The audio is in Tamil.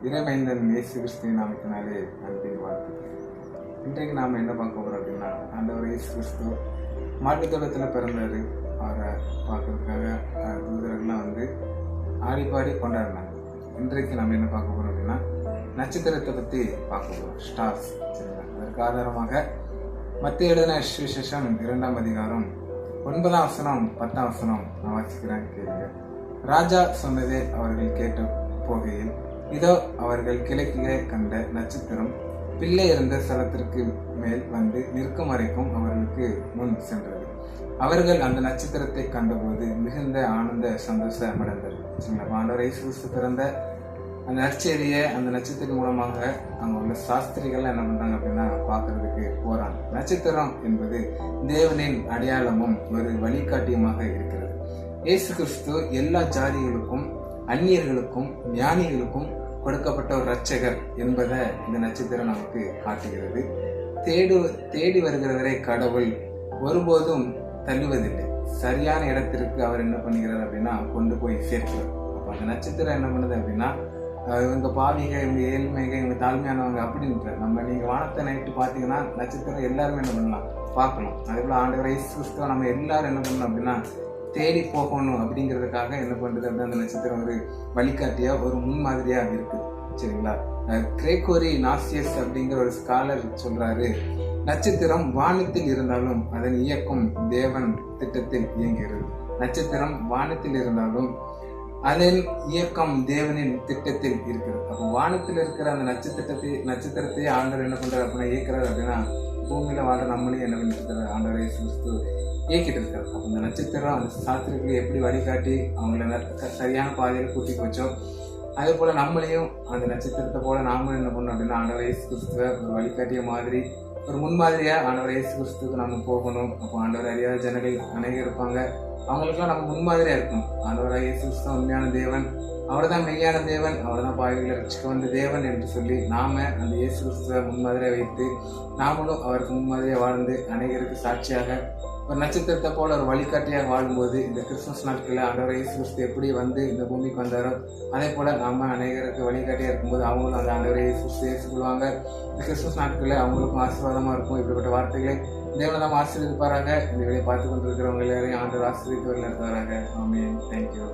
இறைமைந்தன் இயேசு கிறிஸ்துவின் நாமத்தினாலே அன்பின் வாழ்த்துக்கள். இன்றைக்கு நாம் என்ன பார்க்க போகிறோம் அப்படின்னா, ஆண்டவர் இயேசு கிறிஸ்து மாட்டுத்தோட்டத்தில் பிறந்தார். அவரை பார்க்கறதுக்காக தூதர்கள்லாம் வந்து ஆடிப்பாடி கொண்டாடினாங்க. இன்றைக்கு நம்ம என்ன பார்க்க போகிறோம் அப்படின்னா, நட்சத்திரத்தை பற்றி பார்க்க போகிறோம். ஸ்டார்ஸ். சரிங்களா? அதற்கு ஆதாரமாக மத்திய எழுதின சுவிசேஷம் 2ஆம் அதிகாரம் 9ஆம் வசனம் 10ஆம் வசனம் நான் வாசிக்கிறேன், கேளுங்க. ராஜா சொன்னதை அவர்கள் கேட்ட போகையில், இதோ அவர்கள் கிழக்கிலே கண்ட நட்சத்திரம் பிள்ளை இருந்த ஸ்தலத்திற்கு மேல் வந்து நிற்கும் வரைக்கும் அவர்களுக்கு முன் சென்றது. அவர்கள் அந்த நட்சத்திரத்தை கண்டபோது மிகுந்த ஆனந்த சந்தோஷம் அடைந்தது. ஆண்டவர் இயேசு கிறிஸ்து பிறந்த அந்த நற்செய்தியை அந்த நட்சத்திரம் மூலமாக அங்கே உள்ள சாஸ்திரிகள் என்ன பண்றாங்க அப்படின்னா பார்க்கறதுக்கு போறாங்க. நட்சத்திரம் என்பது தேவனின் அடையாளமும் ஒரு வழிகாட்டியுமாக இருக்கிறது. இயேசு கிறிஸ்து எல்லா ஜாதிகளுக்கும் அந்நியர்களுக்கும் ஞானிகளுக்கும் கொடுக்கப்பட்ட ஒரு இரட்சகர் என்பதை இந்த நட்சத்திரம் நமக்கு காட்டுகிறது. தேடி வருகிறவரை கடவுள் ஒருபோதும் தள்ளுவதில்லை. சரியான இடத்திற்கு அவர் என்ன பண்ணுகிறார் அப்படின்னா கொண்டு போய் சேர்க்கிறார். அப்போ அந்த நட்சத்திரம் என்ன பண்ணுது அப்படின்னா, இவங்க பாவிக, இவங்க ஏழ்மைக, இவங்க தாழ்மையானவங்க அப்படின்ற நம்ம நீங்க வானத்தை நைட்டு பார்த்தீங்கன்னா நட்சத்திரம் எல்லாருமே என்ன பண்ணலாம், பார்க்கணும். அதே போல ஆண்டவர் இயேசு கிறிஸ்துவ நம்ம எல்லாரும் என்ன பண்ணணும் அப்படின்னா தேடி போகணும் அப்படிங்கிறதுக்காக என்ன பண்றது அப்படின்னா அந்த நட்சத்திரம் ஒரு வழிகாட்டியா ஒரு முன்மாதிரியா இருக்கு. சரிங்களா? கிரேகோரி நாசியஸ் அப்படிங்கிற ஒரு ஸ்காலர் சொல்றாரு, நட்சத்திரம் வானத்தில் இருந்தாலும் அதன் இயக்கம் தேவன் திட்டத்தில் இயங்குகிறது. நட்சத்திரம் வானத்தில் இருந்தாலும் அதன் இயக்கம் தேவனின் திட்டத்தில் இருக்கிறது. அப்போ வானத்தில் இருக்கிற அந்த நட்சத்திரத்தையே ஆண்டவர் என்ன பண்றாரு அப்படின்னா இயக்கிறார். அப்படின்னா பூமியில வாழ்ற நம்மளையும் என்ன பண்ணிட்டு இருக்காரு, ஆண்டவர் இயேசு கிறிஸ்து இயக்கிட்டு இருக்காரு. அப்போ இந்த நட்சத்திரம் அந்த சாஸ்திரங்களை எப்படி வழிகாட்டி அவங்கள சரியான பாதையில கூட்டிட்டு வச்சோம், அதே போல நம்மளையும் அந்த நட்சத்திரத்தை போல நாமளும் என்ன பண்ணோம் அப்படின்னா ஆண்டவர் இயேசு கிறிஸ்துவ ஒரு வழிகாட்டிய மாதிரி ஒரு முன்மாதிரியா ஆண்டவர் இயேசு கிறிஸ்துக்கு நம்ம போகணும். அப்போ ஆண்டவர் அறியாத ஜனங்கள் அநேகம் இருப்பாங்க, அவங்களுக்குலாம் நம்ம முன்மாதிரியா இருக்கணும். ஆண்டவர் இயேசு கிறிஸ்து உண்மையான தேவன், அவர் தான் மெய்யான தேவன், அவர் தான் பாவிகளை ரட்சிக்க வந்த தேவன் என்று சொல்லி நாம அந்த இயேசு கிறிஸ்துவ முன்மாதிரியா வைத்து நாமளும் அவருக்கு முன்மாதிரியா வாழ்ந்து அநேகருக்கு சாட்சியாக ஒரு நட்சத்திரத்தை போல ஒரு வழிகாட்டியாக வாழும்போது இந்த கிறிஸ்துமஸ் நாட்களில் ஆண்டவர் இயேசு கிறிஸ்து எப்படி வந்து இந்த பூமிக்கு வந்தாரோ அதே போல நாம அநேகருக்கு வழிகாட்டியா இருக்கும்போது அவங்களும் அந்த ஆண்டவர் இயேசு கிறிஸ்து ஏற்றுக்கொள்வாங்க. இந்த கிறிஸ்துமஸ் நாட்களில் அவங்களுக்கும் ஆசீர்வாதமா இருக்கும். இப்படிப்பட்ட வார்த்தைகளை தேவனை நாம் ஆசீர்வதிப்பாராக. இந்த வேலையை பார்த்து கொண்டிருக்கிறவங்க எல்லாரையும் ஆண்டவர் ஆசீர்வதித்து வருகிறாராக. ஆமென். தேங்க்யூ.